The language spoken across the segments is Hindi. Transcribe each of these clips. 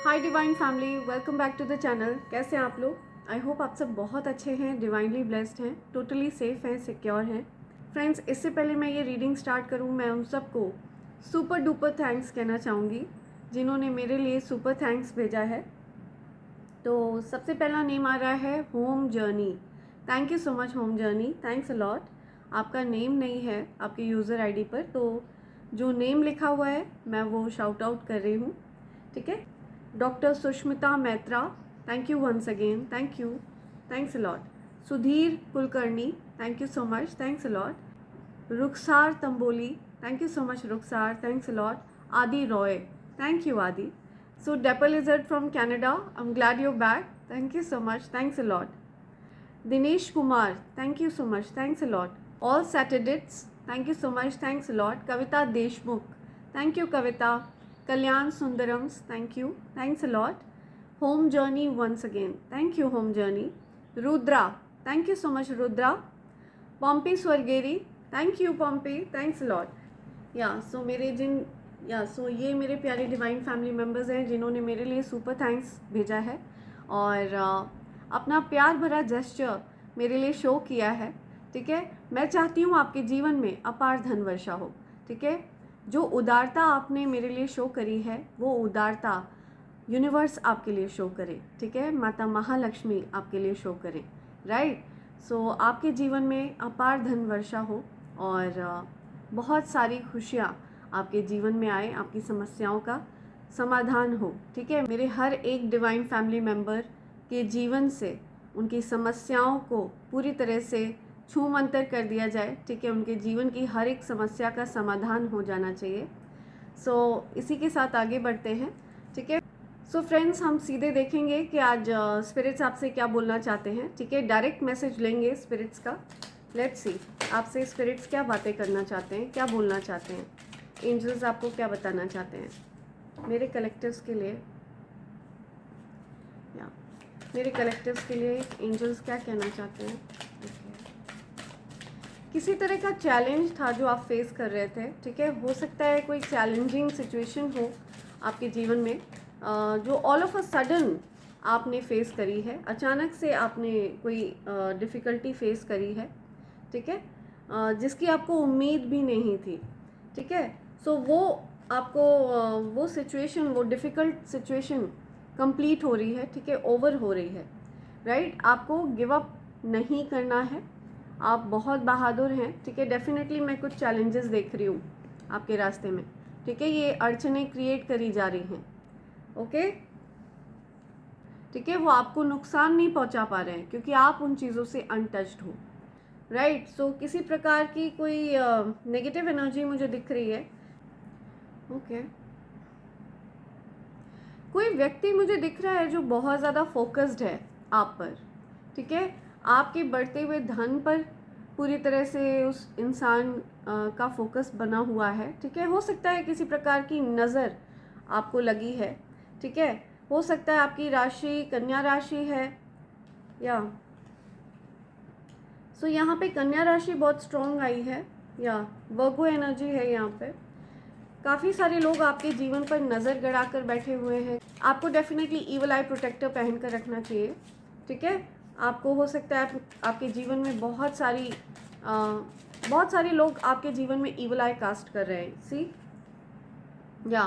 Hi divine family, welcome back to the channel. कैसे हैं आप लोग? आई होप आप सब बहुत अच्छे हैं, डिवाइनली ब्लेस्ड हैं, टोटली सेफ हैं, सिक्योर हैं। फ्रेंड्स, इससे पहले मैं ये रीडिंग स्टार्ट करूं, मैं उन सबको सुपर डुपर थैंक्स कहना चाहूँगी जिन्होंने मेरे लिए सुपर थैंक्स भेजा है। तो सबसे पहला नेम आ रहा है home journey. Thank you so much home journey, thanks a lot. आपका नेम नहीं है आपके यूज़र आईडी पर, तो जो नेम लिखा हुआ है मैं वो शाउट आउट कर रही हूँ, ठीक है। Doctor Sushmita Maitra, thank you once again, thank you, thanks a lot. Sudhir Kulkarni, thank you so much, thanks a lot. Rukhsar Tamboli, thank you so much Rukhsar, thanks a lot. Adi Roy, thank you Adi. So डेपल इजर्ट from Canada, I am glad you back, thank you so much, thanks a lot. Dinesh Kumar, thank you so much, thanks a lot. All सैटरडेट्स, thank you so much, thanks a lot. Kavita Deshmukh, thank you Kavita. Kalyan Sundarams, thank you, thanks a lot. Home journey once again, thank you home journey. Rudra, thank you so much Rudra. Pompi Swargiary, thank you Pompi, thanks a lot. So ये मेरे प्यारे डिवाइन फैमिली मेम्बर्स हैं जिन्होंने मेरे लिए सुपर थैंक्स भेजा है और अपना प्यार भरा जेस्चर मेरे लिए शो किया है, ठीक है। मैं चाहती हूँ आपके जीवन में अपार धन वर्षा हो, ठीक है। जो उदारता आपने मेरे लिए शो करी है वो उदारता यूनिवर्स आपके लिए शो करे, ठीक है। माता महालक्ष्मी आपके लिए शो करे, राइट। सो आपके जीवन में अपार धन वर्षा हो और बहुत सारी खुशियाँ आपके जीवन में आए, आपकी समस्याओं का समाधान हो, ठीक है। मेरे हर एक डिवाइन फैमिली मेम्बर के जीवन से उनकी समस्याओं को पूरी तरह से छू मंतर कर दिया जाए, ठीक है। उनके जीवन की हर एक समस्या का समाधान हो जाना चाहिए। सो इसी के साथ आगे बढ़ते हैं, ठीक है। सो फ्रेंड्स, हम सीधे देखेंगे कि आज स्पिरिट्स आपसे क्या बोलना चाहते हैं, ठीक है। डायरेक्ट मैसेज लेंगे स्पिरिट्स का। लेट्स सी आपसे स्पिरिट्स क्या बातें करना चाहते हैं, क्या बोलना चाहते हैं, एंजल्स आपको क्या बताना चाहते हैं मेरे कलेक्टिव्स के लिए, या मेरे कलेक्टिव्स के लिए एंजल्स क्या कहना चाहते हैं। किसी तरह का चैलेंज था जो आप फेस कर रहे थे, ठीक है। हो सकता है कोई चैलेंजिंग सिचुएशन हो आपके जीवन में जो ऑल ऑफ अ सडन आपने फेस करी है, अचानक से आपने कोई डिफ़िकल्टी फेस करी है, ठीक है, जिसकी आपको उम्मीद भी नहीं थी, ठीक है। सो वो आपको वो सिचुएशन, वो डिफ़िकल्ट सिचुएशन कंप्लीट हो रही है, ठीक है, ओवर हो रही है, राइट। आपको गिव अप नहीं करना है, आप बहुत बहादुर हैं, ठीक है। डेफिनेटली मैं कुछ चैलेंजेस देख रही हूँ आपके रास्ते में, ठीक है। ये अड़चनें क्रिएट करी जा रही हैं, ओके, ठीक है। वो आपको नुकसान नहीं पहुंचा पा रहे हैं क्योंकि आप उन चीज़ों से अनटच्ड हो, राइट। सो किसी प्रकार की कोई नेगेटिव एनर्जी मुझे दिख रही है, ओके। कोई व्यक्ति मुझे दिख रहा है जो बहुत ज़्यादा फोकस्ड है आप पर, ठीक है। आपके बढ़ते हुए धन पर पूरी तरह से उस इंसान का फोकस बना हुआ है, ठीक है। हो सकता है किसी प्रकार की नज़र आपको लगी है, ठीक है। हो सकता है आपकी राशि कन्या राशि है, या सो यहाँ पे कन्या राशि बहुत स्ट्रॉन्ग आई है, या वर्गो एनर्जी है यहाँ पे। काफ़ी सारे लोग आपके जीवन पर नज़र गड़ा कर बैठे हुए हैं। आपको डेफिनेटली ईवल आई प्रोटेक्टर पहन कर रखना चाहिए, ठीक है। आपको हो सकता है आपके जीवन में बहुत सारे लोग आपके जीवन में ईवल आई कास्ट कर रहे हैं, सी, या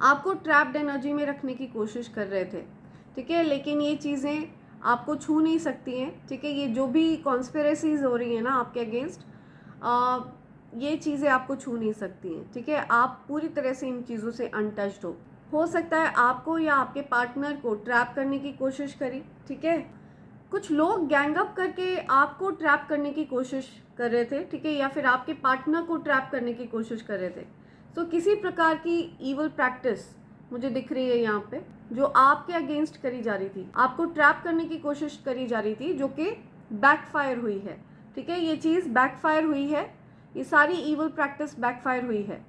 आपको ट्रैप्ड एनर्जी में रखने की कोशिश कर रहे थे, ठीक है। लेकिन ये चीज़ें आपको छू नहीं सकती हैं, ठीक है। ये जो भी कॉन्स्पिरेसीज हो रही हैं ना आपके अगेंस्ट, ये चीज़ें आपको छू नहीं सकती हैं, ठीक है। आप पूरी तरह से इन चीज़ों से अनटच्ड हो सकता है आपको या आपके पार्टनर को ट्रैप करने की कोशिश करी, ठीक है। कुछ लोग गैंग अप करके आपको ट्रैप करने की कोशिश कर रहे थे, ठीक है, या फिर आपके पार्टनर को ट्रैप करने की कोशिश कर रहे थे। तो किसी प्रकार की ईवल प्रैक्टिस मुझे दिख रही है यहाँ पे जो आपके अगेंस्ट करी जा रही थी, आपको ट्रैप करने की कोशिश करी जा रही थी, जो कि बैकफायर हुई है, ठीक है। ये चीज़ बैकफायर हुई है, ये सारी ईवल प्रैक्टिस बैकफायर हुई है,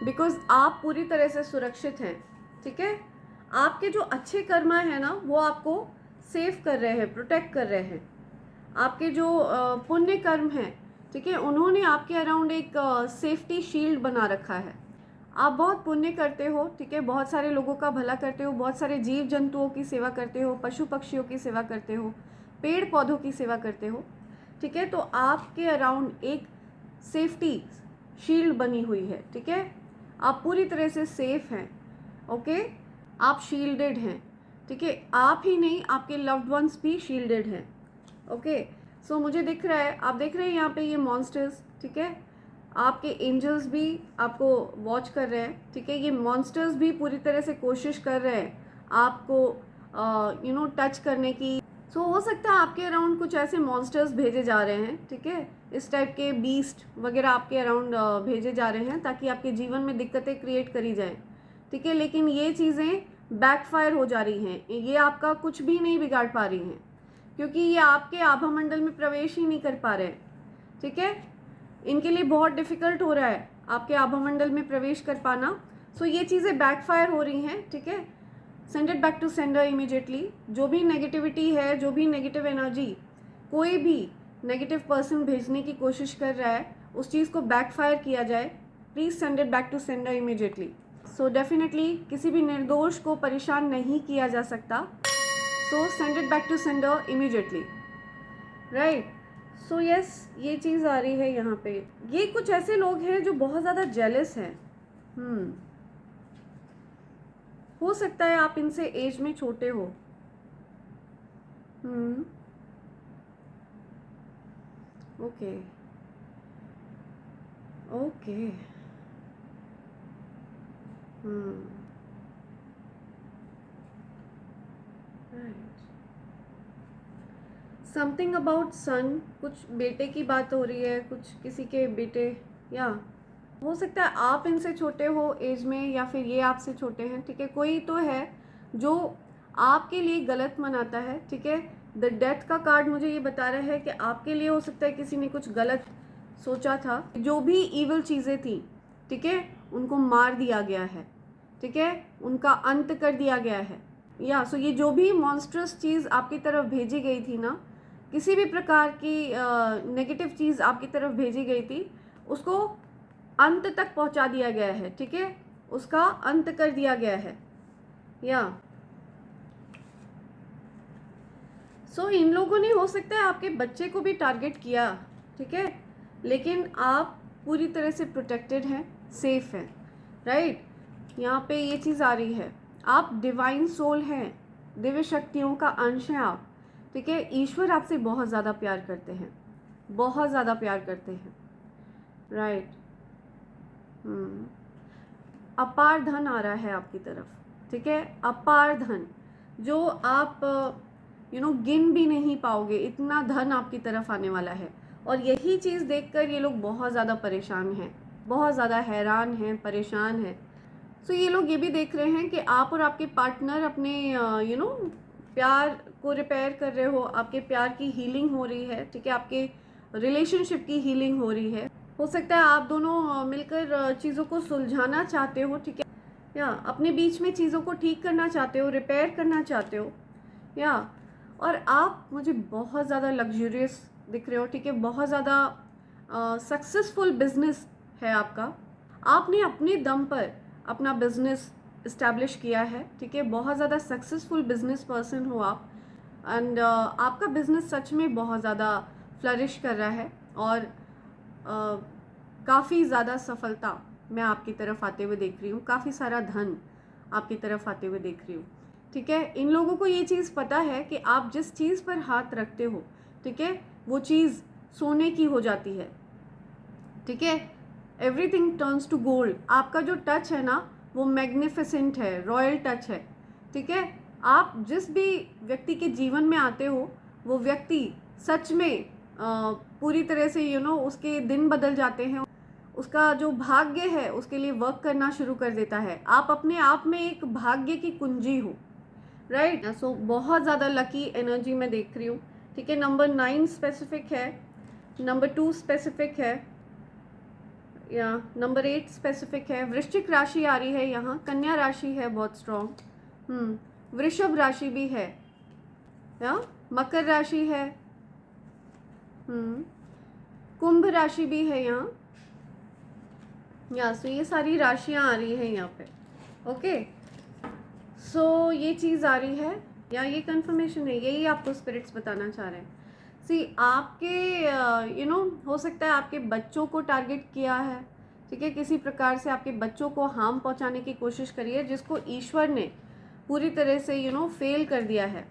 बिकॉज आप पूरी तरह से सुरक्षित हैं, ठीक है। आपके जो अच्छे कर्मा है ना वो आपको सेव कर रहे हैं, प्रोटेक्ट कर रहे हैं। आपके जो पुण्य कर्म हैं, ठीक है, उन्होंने आपके अराउंड एक सेफ्टी शील्ड बना रखा है। आप बहुत पुण्य करते हो, ठीक है, बहुत सारे लोगों का भला करते हो, बहुत सारे जीव जंतुओं की सेवा करते हो, पशु पक्षियों की सेवा करते हो, पेड़ पौधों की सेवा करते हो, ठीक है। तो आपके अराउंड एक सेफ्टी शील्ड बनी हुई है, ठीक है। आप पूरी तरह से सेफ हैं, ओके, आप शील्डेड हैं, ठीक है। आप ही नहीं, आपके लव्ड वंस भी शील्डेड हैं, ओके। सो मुझे दिख रहा है, आप देख रहे हैं यहाँ पे ये मॉन्स्टर्स, ठीक है, आपके एंजल्स भी आपको वॉच कर रहे हैं, ठीक है। ये मॉन्स्टर्स भी पूरी तरह से कोशिश कर रहे हैं आपको टच करने की। सो हो सकता है आपके अराउंड कुछ ऐसे मॉन्स्टर्स भेजे जा रहे हैं, ठीक है, इस टाइप के बीस्ट वगैरह आपके अराउंड भेजे जा रहे हैं ताकि आपके जीवन में दिक्कतें क्रिएट करी जाएं, ठीक है। लेकिन ये चीज़ें बैकफायर हो जा रही हैं, ये आपका कुछ भी नहीं बिगाड़ पा रही हैं क्योंकि ये आपके आभा मंडल में प्रवेश ही नहीं कर पा रहे हैं, ठीक है। इनके लिए बहुत डिफ़िकल्ट हो रहा है आपके आभा मंडल में प्रवेश कर पाना। सो ये चीज़ें बैकफायर हो रही हैं, ठीक है। Send it back to sender immediately. जो भी नेगेटिविटी है, जो भी नेगेटिव एनर्जी, कोई भी नेगेटिव पर्सन भेजने की कोशिश कर रहा है, उस चीज़ को बैकफायर किया जाए। Please send it back to sender immediately. So definitely किसी भी निर्दोष को परेशान नहीं किया जा सकता। So send it back to sender immediately, right. So yes, ये चीज़ आ रही है यहाँ पे। ये कुछ ऐसे लोग हैं जो बहुत ज़्यादा जेलस हैं। हो सकता है आप इनसे एज में छोटे हो। Okay okay. Right. Something about son, कुछ बेटे की बात हो रही है, कुछ किसी के बेटे, या हो सकता है आप इनसे छोटे हो एज में या फिर ये आपसे छोटे हैं, ठीक है। कोई तो है जो आपके लिए गलत मनाता है, ठीक है। द डेथ का कार्ड मुझे ये बता रहा है कि आपके लिए हो सकता है किसी ने कुछ गलत सोचा था। जो भी ईविल चीज़ें थी, ठीक है, उनको मार दिया गया है, ठीक है, उनका अंत कर दिया गया है। या सो ये जो भी मॉन्स्ट्रस चीज़ आपकी तरफ भेजी गई थी ना, किसी भी प्रकार की नेगेटिव चीज़ आपकी तरफ भेजी गई थी, उसको अंत तक पहुंचा दिया गया है, ठीक है, उसका अंत कर दिया गया है। या सो इन लोगों ने हो सकता है आपके बच्चे को भी टारगेट किया, ठीक है, लेकिन आप पूरी तरह से प्रोटेक्टेड हैं, सेफ हैं, राइट। यहाँ पे ये चीज़ आ रही है, आप डिवाइन सोल हैं, दिव्य शक्तियों का अंश हैं आप, ठीक है। ईश्वर आपसे बहुत ज़्यादा प्यार करते हैं, बहुत ज़्यादा प्यार करते हैं, राइट। अपार धन आ रहा है आपकी तरफ, ठीक है, अपार धन जो आप गिन भी नहीं पाओगे, इतना धन आपकी तरफ आने वाला है। और यही चीज़ देखकर ये लोग बहुत ज़्यादा परेशान हैं, बहुत ज़्यादा हैरान हैं, परेशान हैं। सो ये लोग ये भी देख रहे हैं कि आप और आपके पार्टनर अपने प्यार को रिपेयर कर रहे हो, आपके प्यार की हीलिंग हो रही है, ठीक है, आपके रिलेशनशिप की हीलिंग हो रही है। हो सकता है आप दोनों मिलकर चीज़ों को सुलझाना चाहते हो, ठीक है, या अपने बीच में चीज़ों को ठीक करना चाहते हो, रिपेयर करना चाहते हो, या और आप मुझे बहुत ज़्यादा लग्जूरियस दिख रहे हो, ठीक है, बहुत ज़्यादा सक्सेसफुल बिजनेस है आपका। आपने अपने दम पर अपना बिजनेस इस्टेब्लिश किया है, ठीक है, बहुत ज़्यादा सक्सेसफुल बिजनेस पर्सन हो आप। एंड आपका बिजनेस सच में बहुत ज़्यादा फ्लरिश कर रहा है और काफ़ी ज़्यादा सफलता मैं आपकी तरफ आते हुए देख रही हूँ, काफ़ी सारा धन आपकी तरफ आते हुए देख रही हूँ, ठीक है। इन लोगों को ये चीज़ पता है कि आप जिस चीज़ पर हाथ रखते हो, ठीक है, वो चीज़ सोने की हो जाती है, ठीक है। Everything turns to gold. आपका जो टच है ना, वो मैग्निफिसेंट है, रॉयल टच है, ठीक है। आप जिस भी व्यक्ति के जीवन में आते हो, वो व्यक्ति सच में पूरी तरह से उसके दिन बदल जाते हैं, उसका जो भाग्य है उसके लिए वर्क करना शुरू कर देता है। आप अपने आप में एक भाग्य की कुंजी हो, राइट। सो बहुत ज़्यादा लकी एनर्जी मैं देख रही हूँ, ठीक है। नंबर 9 स्पेसिफिक है, नंबर 2 स्पेसिफिक है, या नंबर 8 स्पेसिफिक है। वृश्चिक राशि आ रही है यहाँ, कन्या राशि है बहुत स्ट्रॉन्ग, वृषभ राशि भी है, या मकर राशि है, कुंभ राशि भी है यहाँ, या सो ये सारी राशियाँ आ रही हैं यहाँ पे। ओके, सो ये चीज़ आ रही है या ये कंफर्मेशन है, यही आपको स्पिरिट्स बताना चाह रहे हैं। सी आपके हो सकता है आपके बच्चों को टारगेट किया है, ठीक है, किसी प्रकार से आपके बच्चों को हार्म पहुंचाने की कोशिश करी है, जिसको ईश्वर ने पूरी तरह से फेल कर दिया है।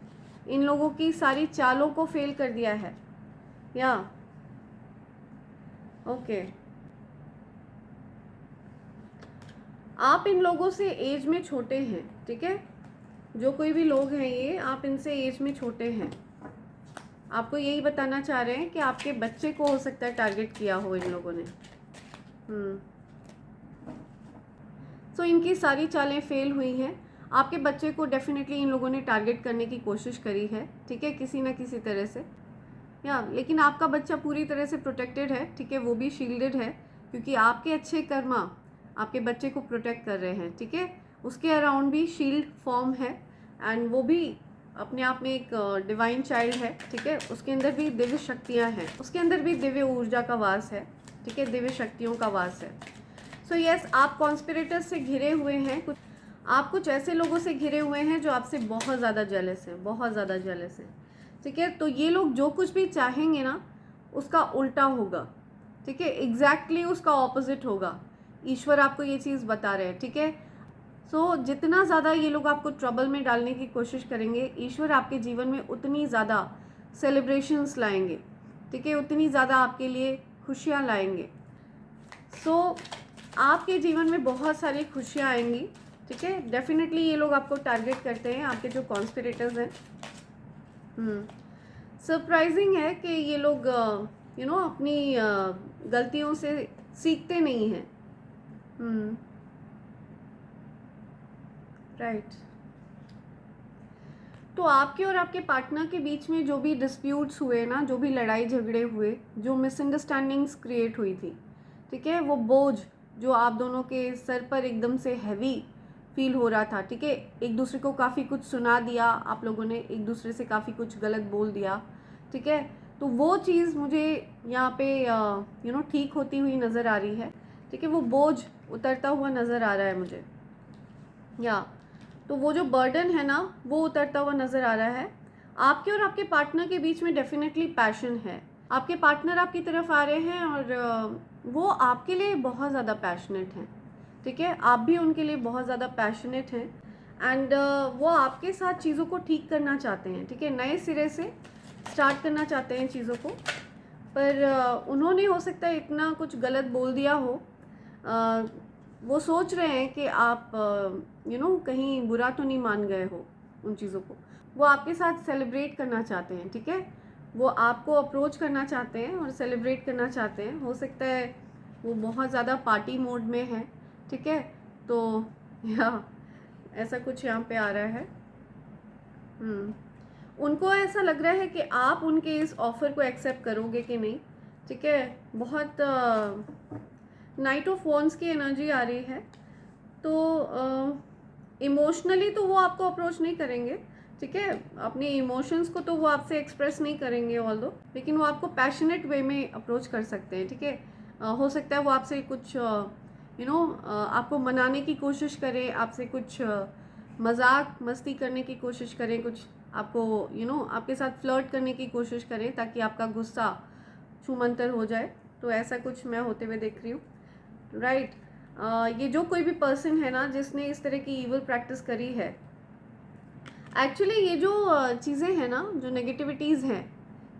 इन लोगों की सारी चालों को फेल कर दिया है। या ओके, आप इन लोगों से एज में छोटे हैं, ठीक है, जो कोई भी लोग हैं ये, आप इनसे एज में छोटे हैं। आपको यही बताना चाह रहे हैं कि आपके बच्चे को हो सकता है टारगेट किया हो इन लोगों ने। सो इनकी सारी चालें फेल हुई हैं। आपके बच्चे को डेफिनेटली इन लोगों ने टारगेट करने की कोशिश करी है, ठीक है, किसी ना किसी तरह से। लेकिन आपका बच्चा पूरी तरह से प्रोटेक्टेड है, ठीक है, वो भी शील्डेड है, क्योंकि आपके अच्छे कर्मा आपके बच्चे को प्रोटेक्ट कर रहे हैं, ठीक है। उसके अराउंड भी शील्ड फॉर्म है, एंड वो भी अपने आप में एक डिवाइन चाइल्ड है, ठीक है। उसके अंदर भी दिव्य शक्तियाँ हैं, उसके अंदर भी दिव्य ऊर्जा का वास है, ठीक है, दिव्य शक्तियों का वास है। सो यस, आप कॉन्स्पिरेटर्स से घिरे हुए हैं, आप कुछ ऐसे लोगों से घिरे हुए हैं जो आपसे बहुत ज़्यादा जेलस हैं, बहुत ज़्यादा जेलस हैं, ठीक है। तो ये लोग जो कुछ भी चाहेंगे ना, उसका उल्टा होगा, ठीक है, एग्जैक्टली उसका ऑपोजिट होगा। ईश्वर आपको ये चीज़ बता रहे हैं, ठीक है। सो जितना ज़्यादा ये लोग आपको ट्रबल में डालने की कोशिश करेंगे, ईश्वर आपके जीवन में उतनी ज़्यादा सेलिब्रेशंस लाएंगे, ठीक है, उतनी ज़्यादा आपके लिए खुशियाँ लाएंगे। सो आपके जीवन में बहुत सारी खुशियाँ आएंगी, ठीक है। डेफिनेटली ये लोग आपको टारगेट करते हैं, आपके जो कॉन्स्पिरेटर्स हैं। सरप्राइजिंग है कि ये लोग अपनी गलतियों से सीखते नहीं हैं। राइट। तो आपके और आपके पार्टनर के बीच में जो भी डिस्प्यूट्स हुए ना, जो भी लड़ाई झगड़े हुए, जो मिसअंडरस्टैंडिंग्स क्रिएट हुई थी, ठीक है, वो बोझ जो आप दोनों के सर पर एकदम से हैवी फील हो रहा था, ठीक है, एक दूसरे को काफ़ी कुछ सुना दिया, आप लोगों ने एक दूसरे से काफ़ी कुछ गलत बोल दिया, ठीक है। तो वो चीज़ मुझे यहाँ पे ठीक होती हुई नज़र आ रही है, ठीक है, वो बोझ उतरता हुआ नज़र आ रहा है मुझे। तो वो जो बर्डन है ना, वो उतरता हुआ नज़र आ रहा है। आपके और आपके पार्टनर के बीच में डेफिनेटली पैशन है। आपके पार्टनर आपकी तरफ आ रहे हैं और वो आपके लिए बहुत ज़्यादा पैशनेट हैं, ठीक है, आप भी उनके लिए बहुत ज़्यादा पैशनेट हैं, एंड वो आपके साथ चीज़ों को ठीक करना चाहते हैं, ठीक है, नए सिरे से स्टार्ट करना चाहते हैं चीज़ों को। पर उन्होंने हो सकता है इतना कुछ गलत बोल दिया हो, वो सोच रहे हैं कि आप कहीं बुरा तो नहीं मान गए हो उन चीज़ों को। वो आपके साथ सेलिब्रेट करना चाहते हैं, ठीक है, वो आपको अप्रोच करना चाहते हैं और सेलिब्रेट करना चाहते हैं। हो सकता है वो बहुत ज़्यादा पार्टी मोड में है, ठीक है, तो या ऐसा कुछ यहाँ पे आ रहा है। उनको ऐसा लग रहा है कि आप उनके इस ऑफ़र को एक्सेप्ट करोगे कि नहीं, ठीक है। बहुत नाइट ऑफ वॉन्ड्स की एनर्जी आ रही है, तो इमोशनली तो वो आपको अप्रोच नहीं करेंगे, ठीक है, अपने इमोशंस को तो वो आपसे एक्सप्रेस नहीं करेंगे ऑल्दो, लेकिन वो आपको पैशनेट वे में अप्रोच कर सकते हैं, ठीक है। हो सकता है वो आपसे कुछ आपको मनाने की कोशिश करें, आपसे कुछ मजाक मस्ती करने की कोशिश करें, कुछ आपको आपके साथ फ्लर्ट करने की कोशिश करें, ताकि आपका गुस्सा छूमंतर हो जाए। तो ऐसा कुछ मैं होते हुए देख रही हूँ, राइट। ये जो कोई भी पर्सन है ना जिसने इस तरह की ईवल प्रैक्टिस करी है, एक्चुअली ये जो चीज़ें हैं ना, जो नेगेटिविटीज़ हैं,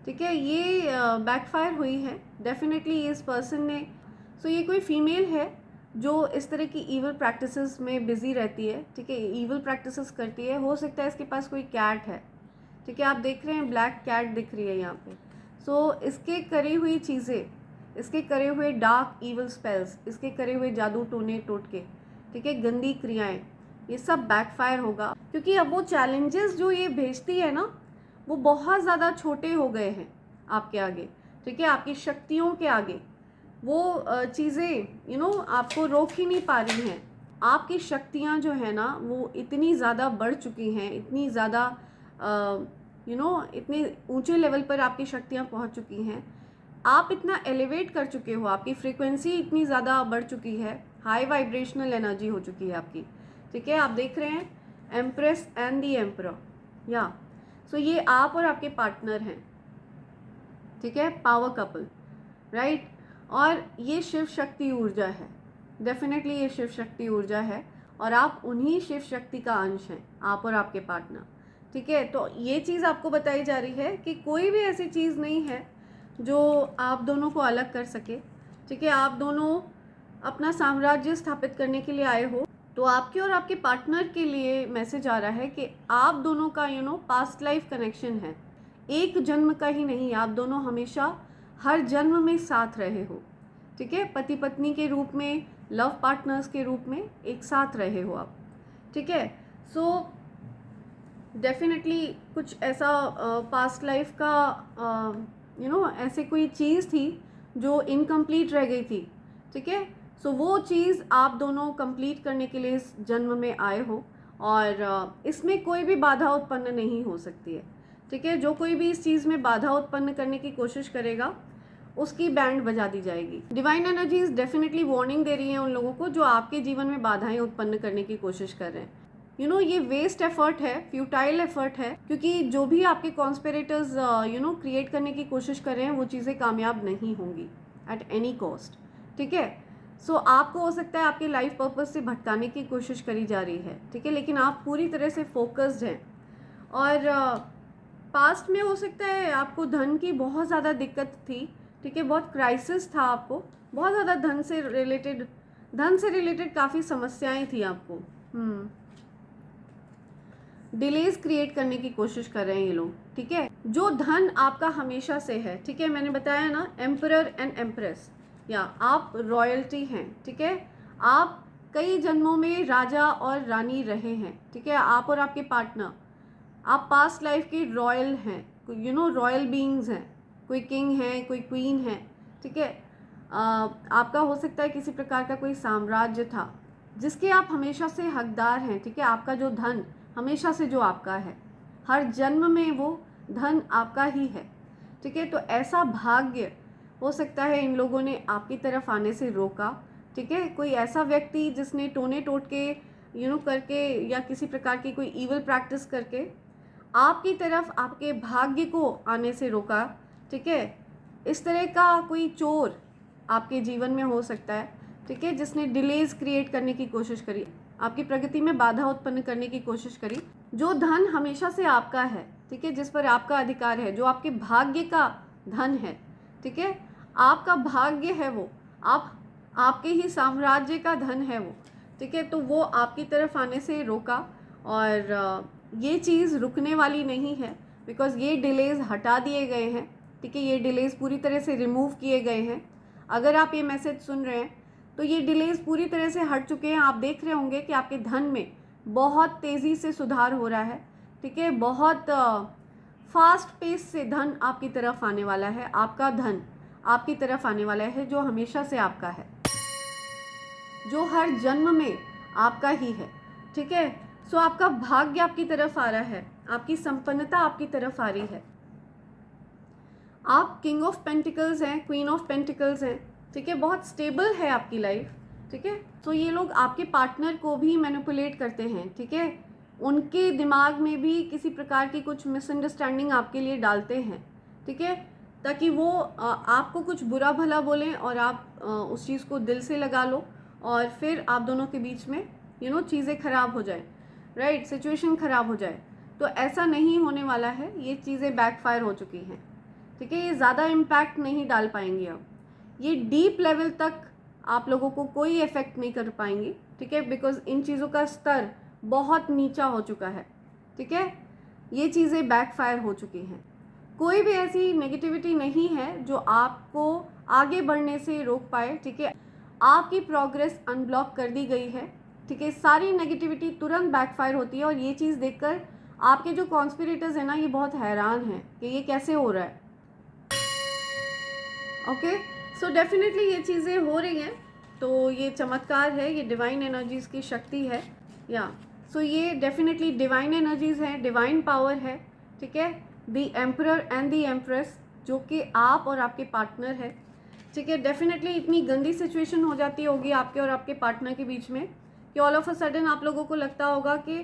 ठीक है, ये बैकफायर हुई है डेफिनेटली इस पर्सन ने। सो ये कोई फीमेल है जो इस तरह की ईवल प्रैक्टिसेस में बिज़ी रहती है, ठीक है, ईवल प्रैक्टिसेस करती है। हो सकता है इसके पास कोई कैट है, ठीक है, आप देख रहे हैं ब्लैक कैट दिख रही है यहाँ पे। सो इसके करी हुई चीज़ें, इसके करे हुए डार्क ईवल स्पेल्स, इसके करे हुए जादू टोने टोटके, ठीक है, गंदी क्रियाएं, ये सब बैकफायर होगा, क्योंकि अब वो चैलेंजेस जो ये भेजती है ना, वो बहुत ज़्यादा छोटे हो गए हैं आपके आगे, ठीक है, आपकी शक्तियों के आगे। वो चीज़ें आपको रोक ही नहीं पा रही हैं। आपकी शक्तियाँ जो है ना, वो इतनी ज़्यादा बढ़ चुकी हैं, इतनी ज़्यादा इतने ऊंचे लेवल पर आपकी शक्तियाँ पहुंच चुकी हैं। आप इतना एलिवेट कर चुके हो, आपकी फ्रीक्वेंसी इतनी ज़्यादा बढ़ चुकी है, हाई वाइब्रेशनल एनर्जी हो चुकी है आपकी, ठीक है। आप देख रहे हैं एम्प्रेस एंड दी एम्परर, या सो ये आप और आपके पार्टनर हैं, ठीक है, पावर कपल, राइट। और ये शिव शक्ति ऊर्जा है, डेफिनेटली ये शिव शक्ति ऊर्जा है, और आप उन्हीं शिव शक्ति का अंश हैं, आप और आपके पार्टनर, ठीक है। तो ये चीज़ आपको बताई जा रही है कि कोई भी ऐसी चीज़ नहीं है जो आप दोनों को अलग कर सके, ठीक है। आप दोनों अपना साम्राज्य स्थापित करने के लिए आए हो, तो आपके और आपके पार्टनर के लिए मैसेज आ रहा है कि आप दोनों का पास्ट लाइफ कनेक्शन है, एक जन्म का ही नहीं, आप दोनों हमेशा हर जन्म में साथ रहे हो, ठीक है। पति पत्नी के रूप में, लव पार्टनर्स के रूप में एक साथ रहे हो आप, ठीक है। सो डेफिनेटली कुछ ऐसा पास्ट लाइफ का ऐसे कोई चीज़ थी जो इनकम्प्लीट रह गई थी, ठीक है। सो वो चीज़ आप दोनों कंप्लीट करने के लिए इस जन्म में आए हो, और इसमें कोई भी बाधा उत्पन्न नहीं हो सकती है, ठीक है। जो कोई भी इस चीज़ में बाधा उत्पन्न करने की कोशिश करेगा उसकी बैंड बजा दी जाएगी। डिवाइन एनर्जीज डेफिनेटली वार्निंग दे रही हैं उन लोगों को जो आपके जीवन में बाधाएं उत्पन्न करने की कोशिश कर रहे हैं। ये वेस्ट एफर्ट है, फ्यूटाइल एफर्ट है, क्योंकि जो भी आपके कॉन्स्पिरेटर्स क्रिएट करने की कोशिश कर रहे हैं वो चीज़ें कामयाब नहीं होंगी एट एनी कॉस्ट, ठीक है। सो आपको हो सकता है आपके लाइफ पर्पस से भटकाने की कोशिश करी जा रही है, ठीक है, लेकिन आप पूरी तरह से फोकस्ड हैं। और पास्ट में हो सकता है आपको धन की बहुत ज़्यादा दिक्कत थी, ठीक है, बहुत क्राइसिस था, आपको बहुत ज़्यादा धन से रिलेटेड काफ़ी समस्याएं थी आपको, डिलेज क्रिएट करने की कोशिश कर रहे हैं ये लोग, ठीक है। जो धन आपका हमेशा से है, ठीक है, मैंने बताया ना, एम्परर एंड एम्प्रेस, या आप रॉयल्टी हैं, ठीक है। आप कई जन्मों में राजा और रानी रहे हैं, ठीक है, आप और आपके पार्टनर, आप पास्ट लाइफ के रॉयल हैं, रॉयल बीइंग्स हैं, कोई किंग है, कोई क्वीन है, ठीक है। आपका हो सकता है किसी प्रकार का कोई साम्राज्य था जिसके आप हमेशा से हकदार हैं, ठीक है। आपका जो धन हमेशा से जो आपका है, हर जन्म में वो धन आपका ही है, ठीक है। तो ऐसा भाग्य हो सकता है इन लोगों ने आपकी तरफ आने से रोका, ठीक है। कोई ऐसा व्यक्ति जिसने टोने टोटके करके या किसी प्रकार की कोई ईवल प्रैक्टिस करके आपकी तरफ आपके भाग्य को आने से रोका, ठीक है। इस तरह का कोई चोर आपके जीवन में हो सकता है, ठीक है, जिसने डिलेज क्रिएट करने की कोशिश करी, आपकी प्रगति में बाधा उत्पन्न करने की कोशिश करी। जो धन हमेशा से आपका है, ठीक है, जिस पर आपका अधिकार है, जो आपके भाग्य का धन है, ठीक है, आपका भाग्य है वो, आपके ही साम्राज्य का धन है वो, ठीक है। तो वो आपकी तरफ आने से रोका, और ये चीज़ रुकने वाली नहीं है, बिकॉज ये डिलेज हटा दिए गए हैं, ठीक है, ये डिलेज पूरी तरह से रिमूव किए गए हैं। अगर आप ये मैसेज सुन रहे हैं तो ये डिलेज पूरी तरह से हट चुके हैं। आप देख रहे होंगे कि आपके धन में बहुत तेज़ी से सुधार हो रहा है, ठीक है, बहुत फास्ट पेस से धन आपकी तरफ आने वाला है, आपका धन आपकी तरफ आने वाला है, जो हमेशा से आपका है, जो हर जन्म में आपका ही है, ठीक है। सो आपका भाग्य आपकी तरफ आ रहा है, आपकी संपन्नता आपकी तरफ आ रही है। आप किंग ऑफ पेंटिकल्स हैं, क्वीन ऑफ पेंटिकल्स हैं, ठीक है, बहुत स्टेबल है आपकी लाइफ, ठीक है। तो ये लोग आपके पार्टनर को भी मैनिपुलेट करते हैं, ठीक है, उनके दिमाग में भी किसी प्रकार की कुछ मिसअंडरस्टैंडिंग आपके लिए डालते हैं, ठीक है, ताकि वो आपको कुछ बुरा भला बोलें और आप उस चीज़ को दिल से लगा लो, और फिर आप दोनों के बीच में चीज़ें ख़राब हो जाए, राइट, सिचुएशन ख़राब हो जाए। तो ऐसा नहीं होने वाला है, ये चीज़ें बैकफायर हो चुकी हैं, ठीक है, ये ज़्यादा इम्पैक्ट नहीं डाल पाएंगे अब, ये डीप लेवल तक आप लोगों को कोई इफ़ेक्ट नहीं कर पाएंगे, ठीक है, बिकॉज इन चीज़ों का स्तर बहुत नीचा हो चुका है, ठीक है, ये चीज़ें बैकफायर हो चुकी हैं। कोई भी ऐसी नेगेटिविटी नहीं है जो आपको आगे बढ़ने से रोक पाए, ठीक है, आपकी प्रोग्रेस अनब्लॉक कर दी गई है, ठीक है, सारी नेगेटिविटी तुरंत बैकफायर होती है। और ये चीज़ देखकर आपके जो कॉन्स्पिरेटर्स हैं ना, ये बहुत हैरान हैं कि ये कैसे हो रहा है, ओके। सो डेफिनेटली ये चीज़ें हो रही हैं, तो ये चमत्कार है, ये डिवाइन एनर्जीज़ की शक्ति है, या सो ये डेफिनेटली डिवाइन एनर्जीज़ हैं, डिवाइन पावर है, ठीक है। The emperor and the empress, जो कि आप और आपके पार्टनर है, ठीक है। डेफिनेटली इतनी गंदी सिचुएशन हो जाती होगी आपके और आपके पार्टनर के बीच में कि ऑल ऑफ अ सडन आप लोगों को लगता होगा कि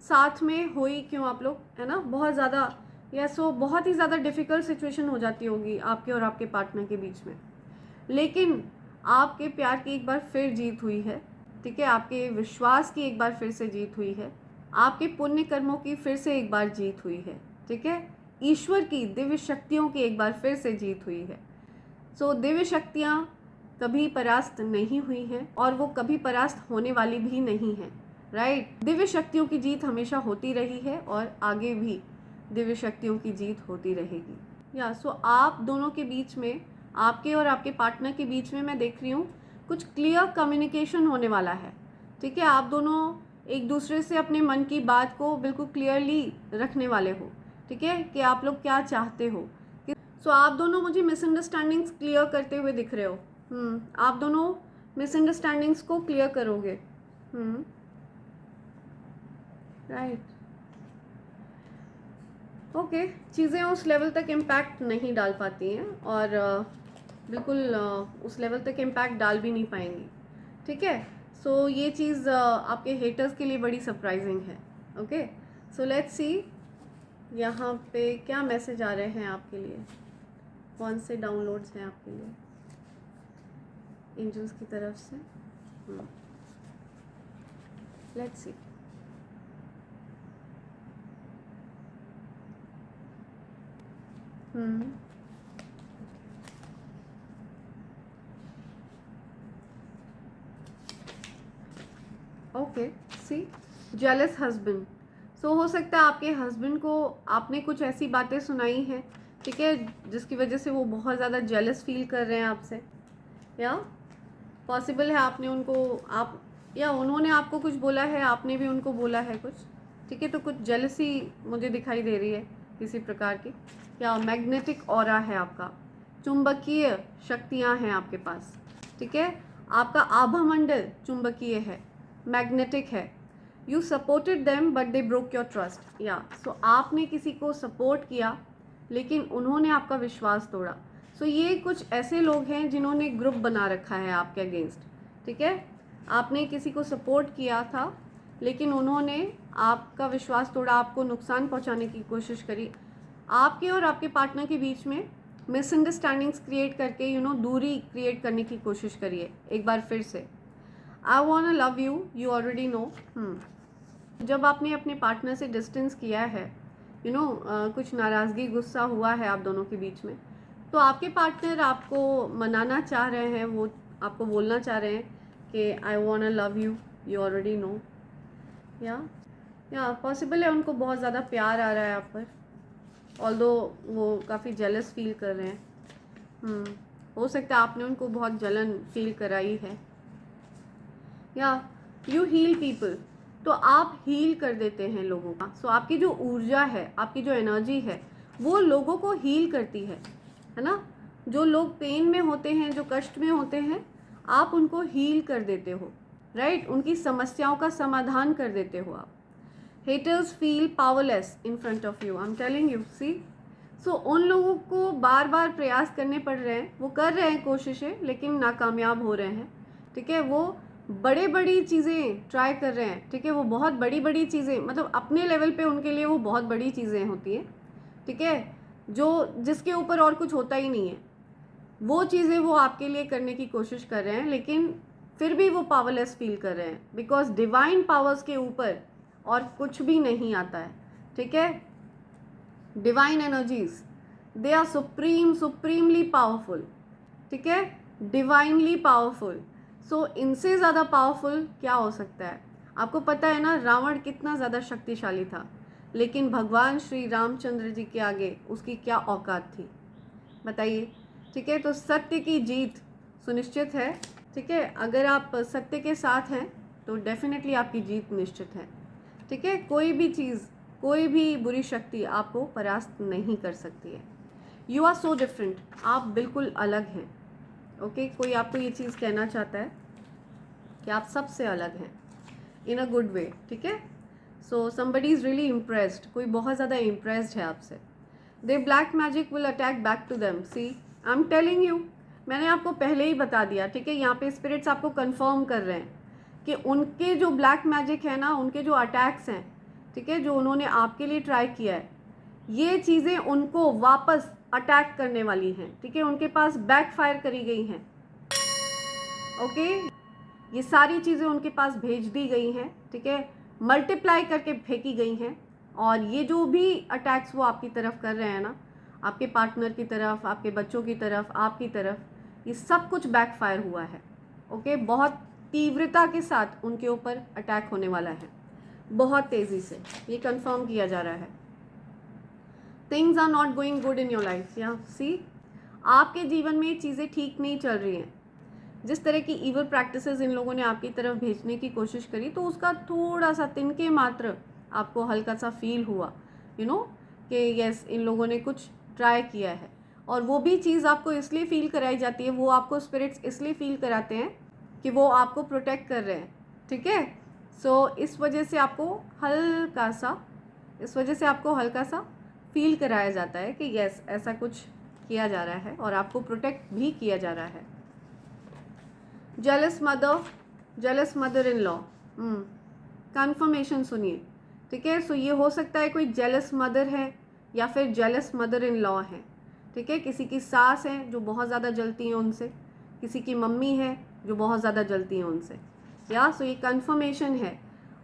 साथ में हो ही क्यों आप लोग, है ना। बहुत ज़्यादा सो बहुत ही ज़्यादा डिफ़िकल्ट सिचुएशन हो जाती होगी आपके और आपके पार्टनर के बीच में। लेकिन आपके प्यार की एक बार फिर जीत हुई है, ठीक है। आपके विश्वास की एक बार फिर से जीत हुई है, आपके पुण्य कर्मों की फिर से एक बार जीत हुई है, ठीक है। ईश्वर की दिव्य शक्तियों की एक बार फिर से जीत हुई है। सो दिव्य शक्तियाँ कभी परास्त नहीं हुई हैं और वो कभी परास्त होने वाली भी नहीं है, राइट। दिव्य शक्तियों की जीत हमेशा होती रही है और आगे भी दिव्य शक्तियों की जीत होती रहेगी। सो आप दोनों के बीच में, आपके और आपके पार्टनर के बीच में मैं देख रही हूँ कुछ क्लियर कम्युनिकेशन होने वाला है, ठीक है। आप दोनों एक दूसरे से अपने मन की बात को बिल्कुल क्लियरली रखने वाले हो, ठीक है, कि आप लोग क्या चाहते हो। सो आप दोनों मुझे मिसअंडरस्टैंडिंग्स क्लियर करते हुए दिख रहे हो। आप दोनों मिसअंडरस्टैंडिंग्स को क्लियर करोगे, राइट। ओके, चीज़ें उस लेवल तक इम्पैक्ट नहीं डाल पाती हैं और बिल्कुल उस लेवल तक इम्पैक्ट डाल भी नहीं पाएंगी, ठीक है। सो ये चीज़ आपके हेटर्स के लिए बड़ी सरप्राइजिंग है। ओके, सो लेट्स सी यहाँ पे क्या मैसेज आ रहे हैं आपके लिए, कौन से डाउनलोड्स हैं आपके लिए एंजल्स की तरफ से। Let's see. Okay, see jealous husband. So हो सकता है आपके हस्बैंड को आपने कुछ ऐसी बातें सुनाई हैं, ठीक है, जिसकी वजह से वो बहुत ज़्यादा जेलस फील कर रहे हैं आपसे, या पॉसिबल है आपने उनको या उन्होंने आपको कुछ बोला है, आपने भी उनको बोला है कुछ, ठीक है। तो कुछ जेलसी मुझे दिखाई दे रही है किसी प्रकार की, या मैग्नेटिक ऑरा है आपका, चुंबकीय शक्तियाँ हैं आपके पास, ठीक है। आपका आभा मंडल चुंबकीय है, मैग्नेटिक है। You supported them but they broke your trust, so आपने किसी को सपोर्ट किया लेकिन उन्होंने आपका विश्वास तोड़ा। सो ये कुछ ऐसे लोग हैं जिन्होंने ग्रुप बना रखा है आपके अगेंस्ट, ठीक है। आपने किसी को सपोर्ट किया था लेकिन उन्होंने आपका विश्वास तोड़ा, आपको नुकसान पहुंचाने की कोशिश करी। आपके और आपके पार्टनर के बीच में मिसअंडरस्टैंडिंग्स क्रिएट करके दूरी क्रिएट करने की कोशिश करिए एक बार फिर से। I want love you, you already know. जब आपने अपने पार्टनर से डिस्टेंस किया है, कुछ नाराज़गी, गुस्सा हुआ है आप दोनों के बीच में, तो आपके पार्टनर आपको मनाना चाह रहे हैं, वो आपको बोलना चाह रहे हैं कि I want love you, you already know. या पॉसिबल है उनको बहुत ज़्यादा प्यार आ रहा है आप पर, ऑल्दो वो काफ़ी जेलस फील कर रहे हैं। हो सकता है आपने उनको बहुत जलन फील कराई है। यू हील पीपल, तो आप हील कर देते हैं लोगों का। सो आपकी जो ऊर्जा है, आपकी जो एनर्जी है, वो लोगों को हील करती है ना। जो लोग पेन में होते हैं, जो कष्ट में होते हैं, आप उनको हील कर देते हो, राइट। उनकी समस्याओं का समाधान कर देते हो आप। Haters feel powerless in front of you, I am telling you, see. So उन लोगों को बार बार प्रयास करने पड़ रहे हैं, वो कर रहे हैं कोशिशें लेकिन नाकामयाब हो रहे हैं, ठीक है। वो बड़ी चीज़ें ट्राई कर रहे हैं, ठीक है। वो बहुत बड़ी चीज़ें, मतलब अपने लेवल पे उनके लिए वो बहुत बड़ी चीज़ें होती हैं, ठीक है, जिसके ऊपर और कुछ होता ही नहीं है। वो चीज़ें वो आपके लिए करने की कोशिश कर रहे हैं लेकिन फिर भी वो पावरलेस फील कर रहे हैं, बिकॉज डिवाइन पावर्स के ऊपर और कुछ भी नहीं आता है, ठीक है। Divine energies, they are supremely powerful, ठीक है, डिवाइनली पावरफुल। सो इनसे ज़्यादा पावरफुल क्या हो सकता है। आपको पता है ना, रावण कितना ज़्यादा शक्तिशाली था, लेकिन भगवान श्री रामचंद्र जी के आगे उसकी क्या औकात थी, बताइए, ठीक है। तो सत्य की जीत सुनिश्चित है, ठीक है। अगर आप सत्य के साथ हैं तो डेफिनेटली आपकी जीत निश्चित है, ठीक है। कोई भी चीज़, कोई भी बुरी शक्ति आपको परास्त नहीं कर सकती है। यू आर सो डिफरेंट, आप बिल्कुल अलग हैं, ओके। कोई आपको ये चीज़ कहना चाहता है कि आप सबसे अलग हैं इन अ गुड वे, ठीक है। So somebody is really impressed, कोई बहुत ज़्यादा इम्प्रेस्ड है आपसे, they black magic will attack back to them. See I am telling you, मैंने आपको पहले ही बता दिया, ठीक है। यहाँ पे स्पिरिट्स आपको कंफर्म कर रहे हैं कि उनके जो ब्लैक मैजिक है ना, उनके जो अटैक्स हैं, ठीक है, जो उन्होंने आपके लिए ट्राई किया है, ये चीज़ें उनको वापस अटैक करने वाली हैं, ठीक है। उनके पास बैकफायर करी गई हैं, ओके। ये सारी चीज़ें उनके पास भेज दी गई हैं, ठीक है, मल्टीप्लाई करके फेंकी गई हैं। और ये जो भी अटैक्स वो आपकी तरफ कर रहे हैं ना, आपके पार्टनर की तरफ, आपके बच्चों की तरफ, आपकी तरफ, ये सब कुछ बैकफायर हुआ है, ओके। बहुत तीव्रता के साथ उनके ऊपर अटैक होने वाला है, बहुत तेज़ी से, ये कंफर्म किया जा रहा है। Things are not going good in your life, या सी आपके जीवन में चीज़ें ठीक नहीं चल रही हैं। जिस तरह की ईवल प्रैक्टिसेस इन लोगों ने आपकी तरफ भेजने की कोशिश करी, तो उसका थोड़ा सा तिनके मात्र आपको हल्का सा फील हुआ, यू नो, कि यस इन लोगों ने कुछ ट्राई किया है। और वो भी चीज़ आपको इसलिए फील कराई जाती है, वो आपको स्पिरिट्स इसलिए फील कराते हैं कि वो आपको प्रोटेक्ट कर रहे हैं, ठीक है। सो इस वजह से आपको हल्का सा फील कराया जाता है कि यस ऐसा कुछ किया जा रहा है और आपको प्रोटेक्ट भी किया जा रहा है। Jealous mother in law, confirmation सुनिए, ठीक है। सो ये हो सकता है कोई जेलस मदर है या फिर जेलस मदर इन लॉ है, ठीक है। किसी की सास है जो बहुत ज़्यादा जलती हैं उनसे, किसी की मम्मी है जो बहुत ज़्यादा जलती हैं उनसे, या सो ये कन्फर्मेशन है।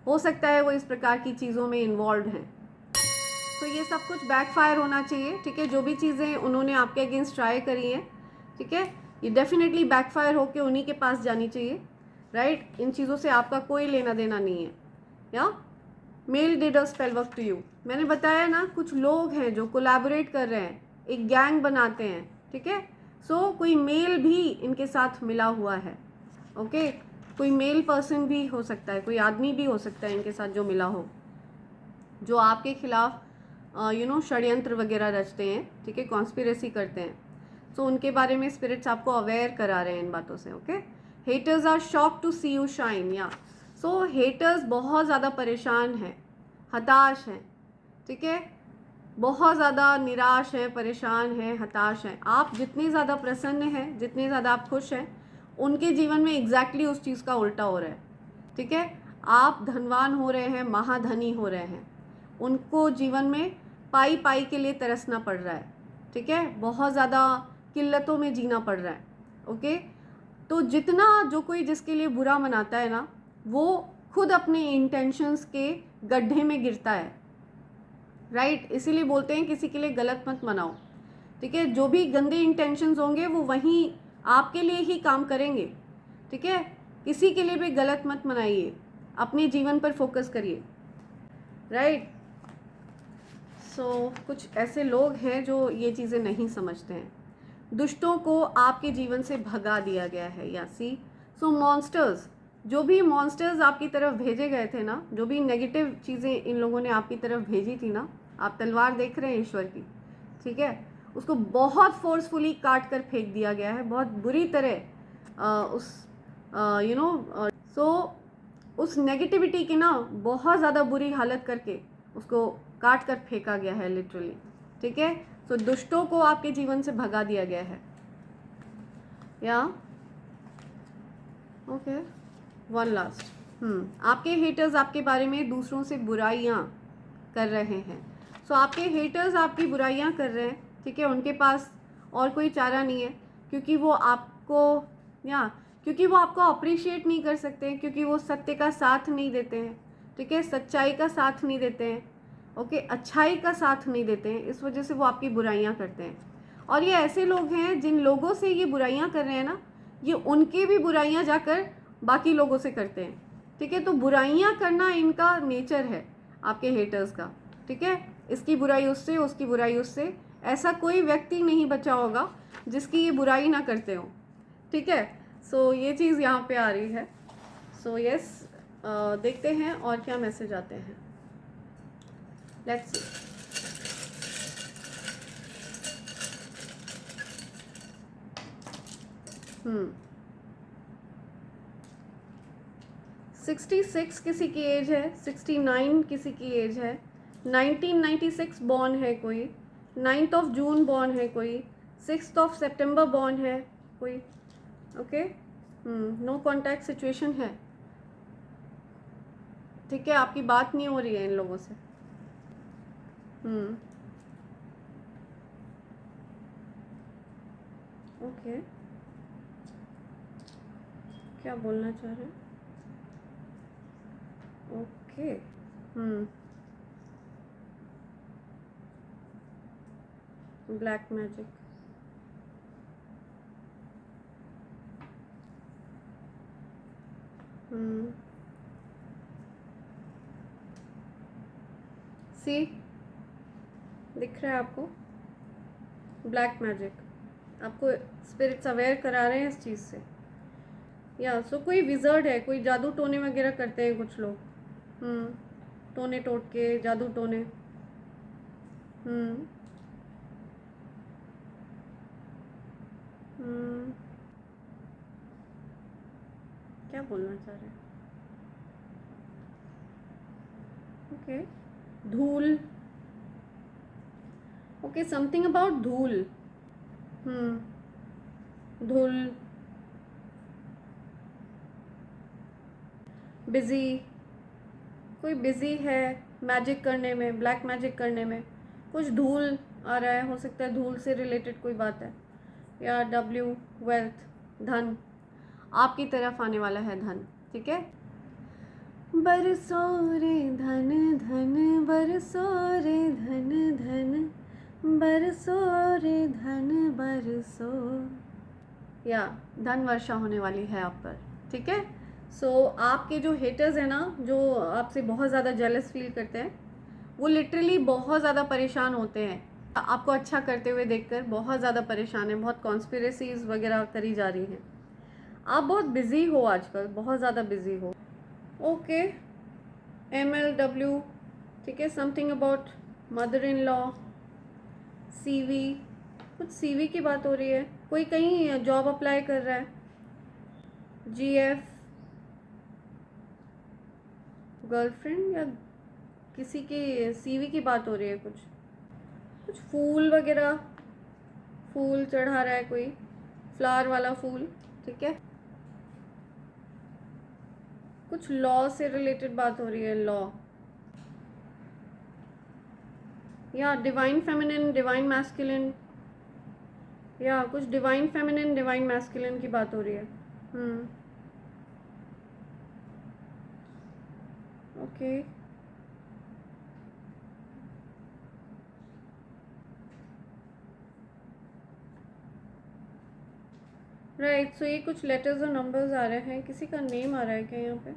हो सकता है वो इस प्रकार की चीज़ों में इन्वॉल्व हैं। तो ये सब कुछ बैकफायर होना चाहिए, ठीक है। जो भी चीज़ें उन्होंने आपके अगेंस्ट ट्राई करी हैं, ठीक है, ये डेफिनेटली बैकफायर होके उन्हीं के पास जानी चाहिए, राइट। इन चीज़ों से आपका कोई लेना देना नहीं है। या mail did a spell work to you, मैंने बताया ना, कुछ लोग हैं जो कोलैबोरेट कर रहे हैं, एक गैंग बनाते हैं, ठीक है। सो कोई मेल भी इनके साथ मिला हुआ है, ओके। कोई मेल पर्सन भी हो सकता है, कोई आदमी भी हो सकता है इनके साथ जो मिला हो, जो आपके खिलाफ षड्यंत्र वगैरह रचते हैं, ठीक है, कॉन्स्पिरेसी करते हैं। सो उनके बारे में स्पिरिट्स आपको अवेयर करा रहे हैं इन बातों से, okay. Haters are shock to see you shine, या सो हेटर्स बहुत ज़्यादा परेशान हैं, हताश हैं, ठीक है, बहुत ज़्यादा निराश हैं, परेशान हैं, हताश हैं। आप जितने ज़्यादा प्रसन्न हैं, जितने ज़्यादा आप खुश हैं, उनके जीवन में एग्जैक्टली उस चीज़ का उल्टा हो रहा है, ठीक है। आप धनवान हो रहे हैं, महाधनी हो रहे हैं, उनको जीवन में पाई पाई के लिए तरसना पड़ रहा है, ठीक है, बहुत ज़्यादा किल्लतों में जीना पड़ रहा है, ओके। तो जितना जो कोई जिसके लिए बुरा मनाता है ना, वो खुद अपने इंटेंशंस के गड्ढे में गिरता है, राइट। इसीलिए बोलते हैं किसी के लिए गलत मत मनाओ, ठीक है। जो भी गंदे इंटेंशंस होंगे वो वहीं आपके लिए ही काम करेंगे, ठीक है। किसी के लिए भी गलत मत मनाइए, अपने जीवन पर फोकस करिए, राइट। सो कुछ ऐसे लोग हैं जो ये चीज़ें नहीं समझते हैं। दुष्टों को आपके जीवन से भगा दिया गया है, या सी सो मॉन्स्टर्स, जो भी मॉन्स्टर्स आपकी तरफ भेजे गए थे ना, जो भी नेगेटिव चीज़ें इन लोगों ने आपकी तरफ भेजी थी ना, आप तलवार देख रहे हैं ईश्वर की, ठीक है, उसको बहुत फोर्सफुली काट कर फेंक दिया गया है, बहुत बुरी तरह उस नेगेटिविटी की ना बहुत ज़्यादा बुरी हालत करके उसको काट कर फेंका गया है लिटरली, ठीक है। सो दुष्टों को आपके जीवन से भगा दिया गया है, या ओके। वन लास्ट, आपके हेटर्स आपके बारे में दूसरों से बुराइयां कर रहे हैं। सो आपके हेटर्स आपकी बुराइयां कर रहे हैं, ठीक है। उनके पास और कोई चारा नहीं है, क्योंकि वो आपको अप्रिशिएट नहीं कर सकते, क्योंकि वो सत्य का साथ नहीं देते हैं, ठीक है, सच्चाई का साथ नहीं देते हैं, ओके, अच्छाई का साथ नहीं देते हैं। इस वजह से वो आपकी बुराइयां करते हैं। और ये ऐसे लोग हैं जिन लोगों से ये बुराइयां कर रहे हैं ना, ये उनकी भी बुराइयां जाकर बाकी लोगों से करते हैं, ठीक है। तो बुराइयां करना इनका नेचर है, आपके हेटर्स का, ठीक है। इसकी बुराई उससे, उसकी बुराई उससे, ऐसा कोई व्यक्ति नहीं बचा होगा जिसकी ये बुराई ना करते हो, ठीक है। सो ये चीज़ यहाँ पे आ रही है। सो यस, देखते हैं और क्या मैसेज आते हैं, लेट्स सी। 66 किसी की एज है, 69 किसी की एज है, 1996 बॉर्न है कोई, 9th ऑफ जून बॉर्न है कोई, 6th ऑफ सितंबर बॉर्न है कोई, ओके। नो कॉन्टैक्ट सिचुएशन है, ठीक है, आपकी बात नहीं हो रही है इन लोगों से। ओके, क्या बोलना चाह रहे हैं? ओके। ब्लैक मैजिक, सी दिख रहा है आपको? ब्लैक मैजिक, आपको स्पिरिट्स अवेयर करा रहे हैं इस चीज़ से। या सो कोई विज़र्ड है, कोई जादू टोने वगैरह करते हैं कुछ लोग, टोने टोटके, जादू टोने। क्या बोलना चाह रहे हैं? ओके, धूल, ओके, समथिंग अबाउट धूल। धूल, बिजी, कोई बिजी है मैजिक करने में, ब्लैक मैजिक करने में। कुछ धूल आ रहा है, हो सकता है धूल से रिलेटेड कोई बात है। या W, वेल्थ, धन, आपकी तरफ आने वाला है धन, ठीक है। बरसो रे धन धन, बरसो रे धन धन, बरसो रे धन बरसो। या धन वर्षा होने वाली है आप पर, ठीक है। सो आपके जो हेटर्स हैं ना, जो आपसे बहुत ज़्यादा जेलस फील करते हैं, वो लिटरली बहुत ज़्यादा परेशान होते हैं आपको अच्छा करते हुए देखकर, बहुत ज़्यादा परेशान है, बहुत कॉन्स्पिरेसीज वगैरह करी जा रही हैं। आप बहुत बिजी हो आजकल, बहुत ज़्यादा बिजी हो। ओके, MLW, ठीक है, something about mother in law, CV, कुछ CV की बात हो रही है, कोई कहीं जॉब अप्लाई कर रहा है। GF, गर्लफ्रेंड या किसी की CV की बात हो रही है। कुछ फूल वगैरह, फूल चढ़ा रहा है कोई, फ्लावर वाला फूल, ठीक है। कुछ लॉ से रिलेटेड बात हो रही है, लॉ या डिवाइन फेमिनिन, डिवाइन मैस्कुलिन, या कुछ डिवाइन फेमिनिन, डिवाइन मैस्कुलिन की बात हो रही है। Okay, right. सो ये कुछ लेटर्स और नंबर्स आ रहे हैं, किसी का नेम आ रहा है क्या यहाँ पे?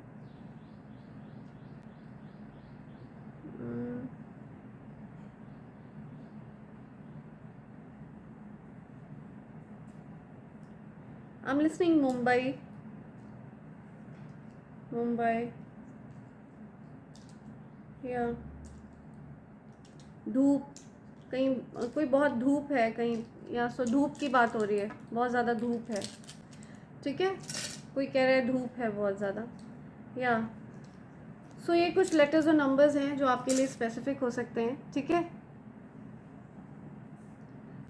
I am listening Mumbai, Mumbai, या धूप, कहीं कोई बहुत धूप है कहीं, या सो धूप की बात हो रही है, बहुत ज़्यादा धूप है, ठीक है। कोई कह रहा है धूप है बहुत ज़्यादा, या सो ये कुछ लेटर्स और नंबर्स हैं जो आपके लिए स्पेसिफिक हो सकते हैं, ठीक है।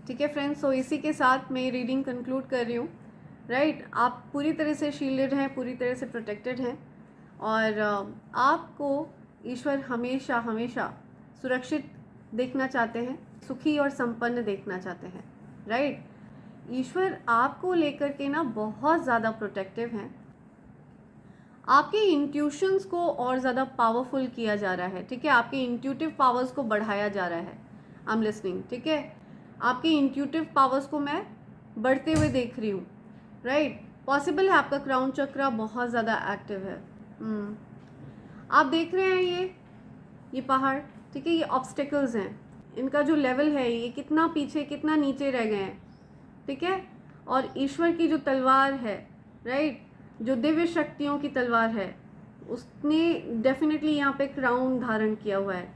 ठीक है फ्रेंड्स, सो इसी के साथ मैं रीडिंग कंक्लूड कर रही हूँ, राइट। आप पूरी तरह से शील्डेड हैं, पूरी तरह से प्रोटेक्टेड हैं, और आपको ईश्वर हमेशा हमेशा सुरक्षित देखना चाहते हैं, सुखी और संपन्न देखना चाहते हैं, राइट। ईश्वर आपको लेकर के ना बहुत ज़्यादा प्रोटेक्टिव हैं। आपके इंट्यूशंस को और ज़्यादा पावरफुल किया जा रहा है, ठीक है। आपके इंट्यूटिव पावर्स को बढ़ाया जा रहा है। आई एम लिसनिंग, ठीक है। आपके इंट्यूटिव पावर्स को मैं बढ़ते हुए देख रही हूँ, राइट। पॉसिबल है आपका क्राउन चक्रा बहुत ज़्यादा एक्टिव है। आप देख रहे हैं ये पहाड़, ठीक है, ये ऑब्स्टेकल्स हैं, इनका जो लेवल है ये कितना पीछे कितना नीचे रह गए हैं, ठीक है। और ईश्वर की जो तलवार है, राइट, जो दिव्य शक्तियों की तलवार है, उसने डेफिनेटली यहाँ पे क्राउन धारण किया हुआ है,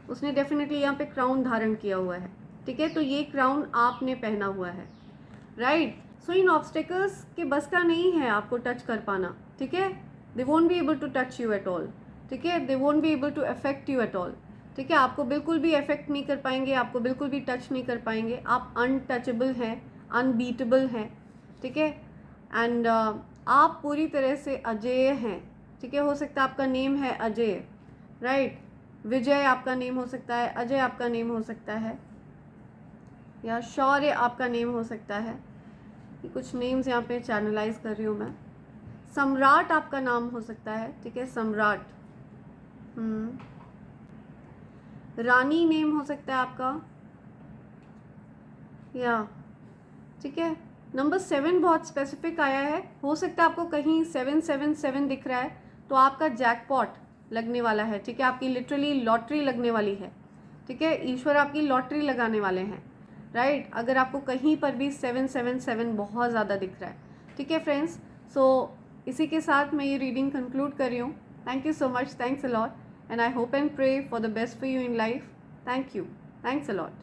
उसने डेफिनेटली यहाँ पे क्राउन धारण किया हुआ है, ठीक है। तो ये क्राउन आपने पहना हुआ है, राइट। सो इन ऑब्स्टेकल्स के बस का नहीं है आपको टच कर पाना, ठीक है। They won't be able to touch you at all, ठीक है। They won't be able to affect you at all, ठीक है, आपको बिल्कुल भी अफेक्ट नहीं कर पाएंगे, आपको बिल्कुल भी टच नहीं कर पाएंगे, आप अनटचेबल हैं, अनबीटेबल हैं, ठीक है। एंड आप पूरी तरह से अजेय हैं, ठीक है। हो सकता है आपका नेम है अजय, राइट। विजय आपका नेम हो सकता है, अजय आपका नेम हो सकता है, या शौर्य आपका नेम हो सकता है। ये कुछ नेम्स यहाँ पे चैनलाइज कर रही हूँ मैं। सम्राट आपका नाम हो सकता है, ठीक है, सम्राट। रानी नेम हो सकता है आपका, या ठीक है। नंबर 7 बहुत स्पेसिफिक आया है, हो सकता है आपको कहीं 777 दिख रहा है, तो आपका जैकपॉट लगने वाला है, ठीक है। आपकी लिटरली लॉटरी लगने वाली है, ठीक है। ईश्वर आपकी लॉटरी लगाने वाले हैं, राइट। अगर आपको कहीं पर भी 777 बहुत ज़्यादा दिख रहा है, ठीक है फ्रेंड्स। सो इसी के साथ मैं ये रीडिंग कंक्लूड कर रही हूँ। Thank you so much, thanks a lot, and I hope and pray for the best for you in life. Thank you, thanks a lot.